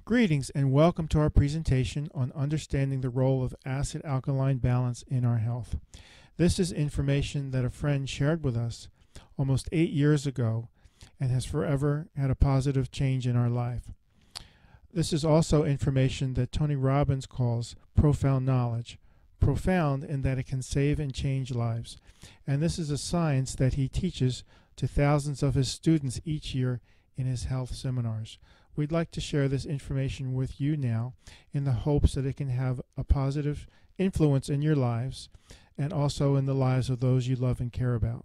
Greetings and welcome to our presentation on understanding the role of acid-alkaline balance in our health. This is information that a friend shared with us almost 8 years ago and has forever had a positive change in our life. This is also information that Tony Robbins calls profound knowledge. Profound in that it can save and change lives. And this is a science that he teaches to thousands of his students each year in his health seminars. We'd like to share this information with you now in the hopes that it can have a positive influence in your lives and also in the lives of those you love and care about.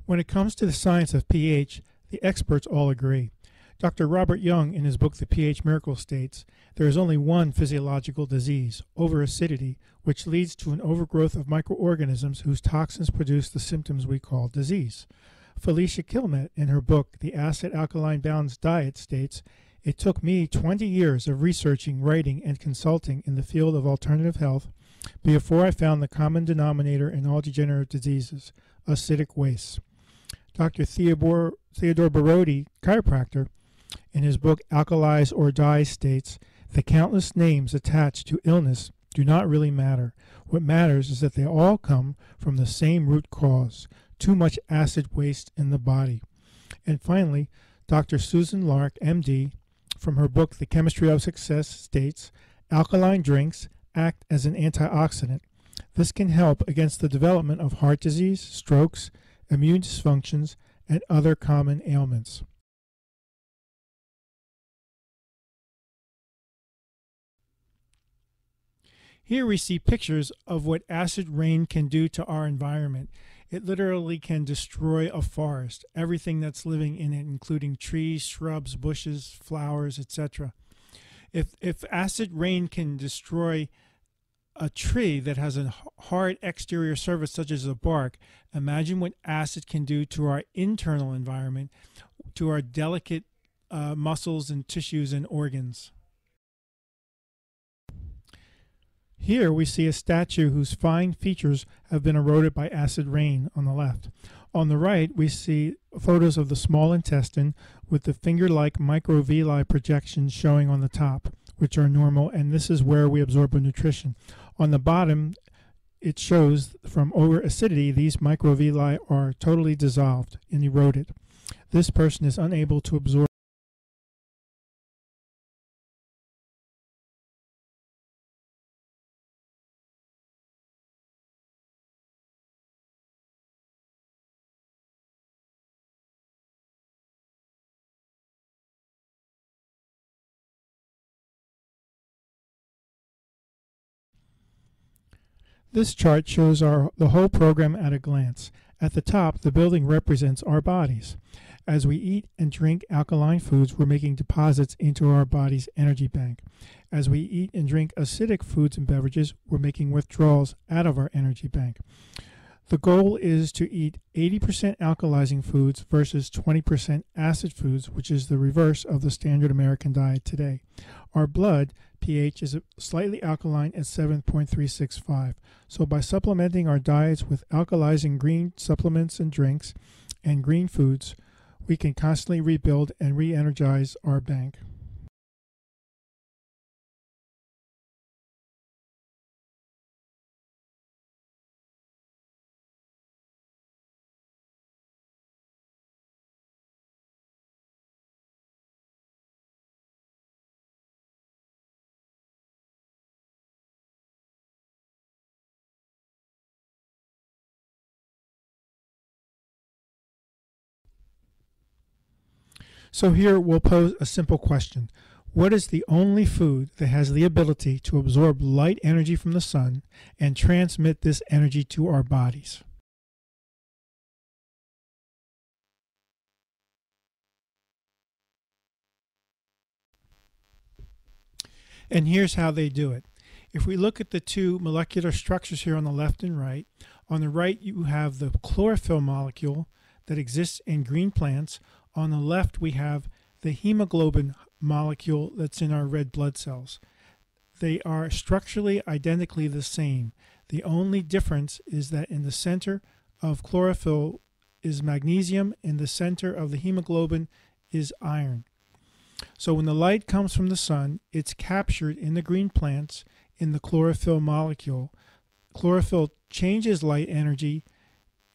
When it comes to the science of pH, the experts all agree. Dr. Robert Young, in his book The pH Miracle, states, there is only one physiological disease, overacidity, which leads to an overgrowth of microorganisms whose toxins produce the symptoms we call disease. Felicia Kilmet, in her book The Acid-Alkaline Balanced Diet, states, it took me 20 years of researching, writing, and consulting in the field of alternative health before I found the common denominator in all degenerative diseases, acidic waste. Dr. Theodore Barodi, chiropractor, in his book Alkalize or Die, states, the countless names attached to illness do not really matter. What matters is that they all come from the same root cause, too much acid waste in the body. And finally, Dr. Susan Lark, MD, from her book The Chemistry of Success, states, alkaline drinks act as an antioxidant. This can help against the development of heart disease, strokes, immune dysfunctions, and other common ailments. Here we see pictures of what acid rain can do to our environment. It literally can destroy a forest, everything that's living in it, including trees, shrubs, bushes, flowers, etc. If acid rain can destroy a tree that has a hard exterior surface such as the bark, imagine what acid can do to our internal environment, to our delicate muscles and tissues and organs. Here we see a statue whose fine features have been eroded by acid rain on the left. On the right, we see photos of the small intestine with the finger-like microvilli projections showing on the top, which are normal, and this is where we absorb our nutrition. On the bottom, it shows from overacidity, these microvilli are totally dissolved and eroded. This person is unable to absorb. This chart shows the whole program at a glance. At the top, the building represents our bodies. As we eat and drink alkaline foods, we're making deposits into our body's energy bank. As we eat and drink acidic foods and beverages, we're making withdrawals out of our energy bank. The goal is to eat 80% alkalizing foods versus 20% acid foods, which is the reverse of the standard American diet today. Our blood pH is slightly alkaline at 7.365. So by supplementing our diets with alkalizing green supplements and drinks and green foods, we can constantly rebuild and re-energize our bank. So here we'll pose a simple question. What is the only food that has the ability to absorb light energy from the sun and transmit this energy to our bodies? And here's how they do it. If we look at the two molecular structures here on the left and right, on the right you have the chlorophyll molecule that exists in green plants. On the left, we have the hemoglobin molecule that's in our red blood cells. They are structurally identically the same. The only difference is that in the center of chlorophyll is magnesium, in the center of the hemoglobin is iron. So when the light comes from the sun, it's captured in the green plants in the chlorophyll molecule. Chlorophyll changes light energy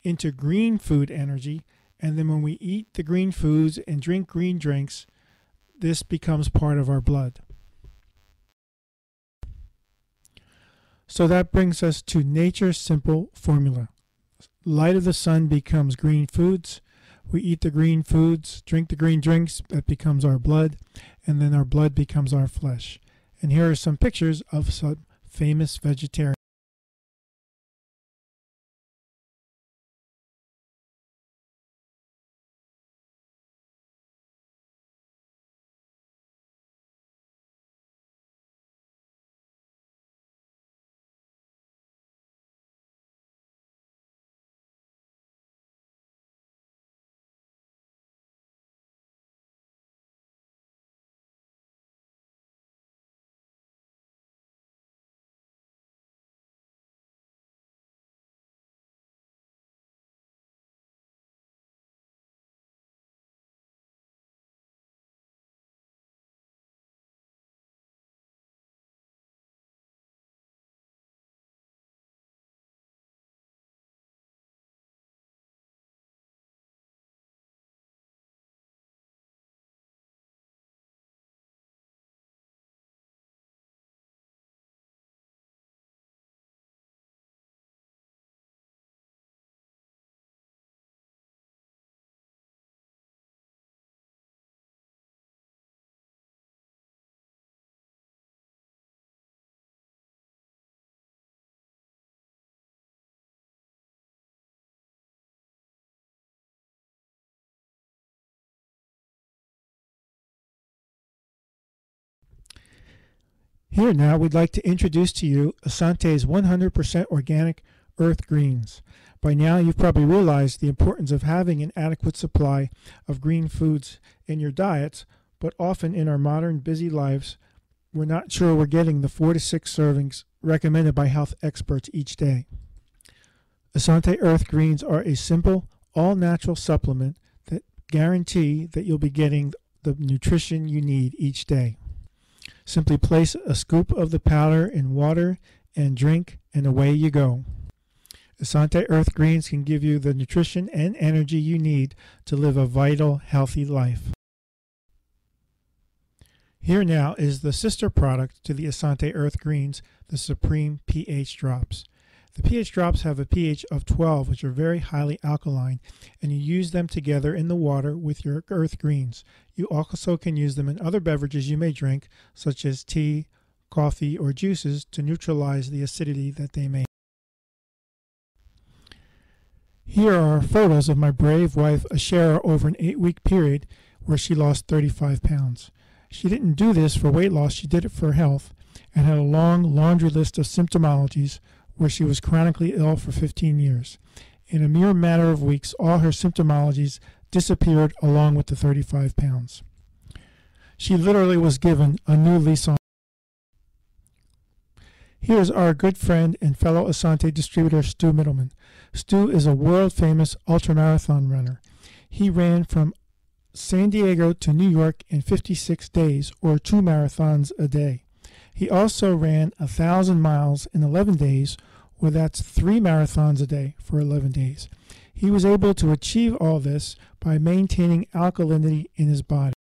into green food energy, and then when we eat the green foods and drink green drinks, this becomes part of our blood. So that brings us to nature's simple formula. Light of the sun becomes green foods. We eat the green foods, drink the green drinks, that becomes our blood, and then our blood becomes our flesh. And here are some pictures of some famous vegetarians. Here now we'd like to introduce to you Asante's 100% organic earth greens. By now you've probably realized the importance of having an adequate supply of green foods in your diets, but often in our modern busy lives we're not sure we're getting the 4 to 6 servings recommended by health experts each day. Asante Earth Greens are a simple, all-natural supplement that guarantee that you'll be getting the nutrition you need each day. Simply place a scoop of the powder in water and drink, and away you go. Asante Earth Greens can give you the nutrition and energy you need to live a vital, healthy life. Here now is the sister product to the Asante Earth Greens, the Supreme pH Drops. The pH drops have a pH of 12, which are very highly alkaline, and you use them together in the water with your earth greens. You also can use them in other beverages you may drink, such as tea, coffee, or juices, to neutralize the acidity that they may have. Here are photos of my brave wife, Ashera, over an 8-week period where she lost 35 pounds. She didn't do this for weight loss, she did it for health, and had a long laundry list of symptomologies where she was chronically ill for 15 years. In a mere matter of weeks, all her symptomologies disappeared along with the 35 pounds. She literally was given a new lease on. Here's our good friend and fellow Asante distributor, Stu Middleman. Stu is a world-famous ultramarathon runner. He ran from San Diego to New York in 56 days, or 2 marathons a day. He also ran 1,000 miles in 11 days, or that's 3 marathons a day for 11 days. He was able to achieve all this by maintaining alkalinity in his body.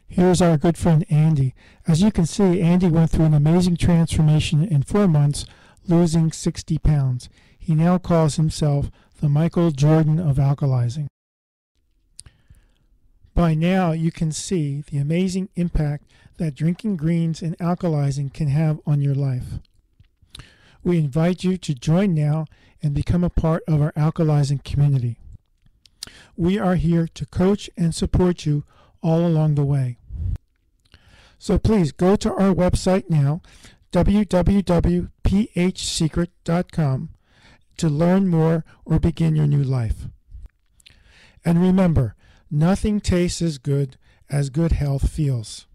Here's our good friend Andy. As you can see, Andy went through an amazing transformation in 4 months, losing 60 pounds. He now calls himself the Michael Jordan of alkalizing. By now, you can see the amazing impact that drinking greens and alkalizing can have on your life. We invite you to join now and become a part of our alkalizing community. We are here to coach and support you all along the way. So please go to our website now, www.phsecret.com, to learn more or begin your new life. And remember, nothing tastes as good health feels.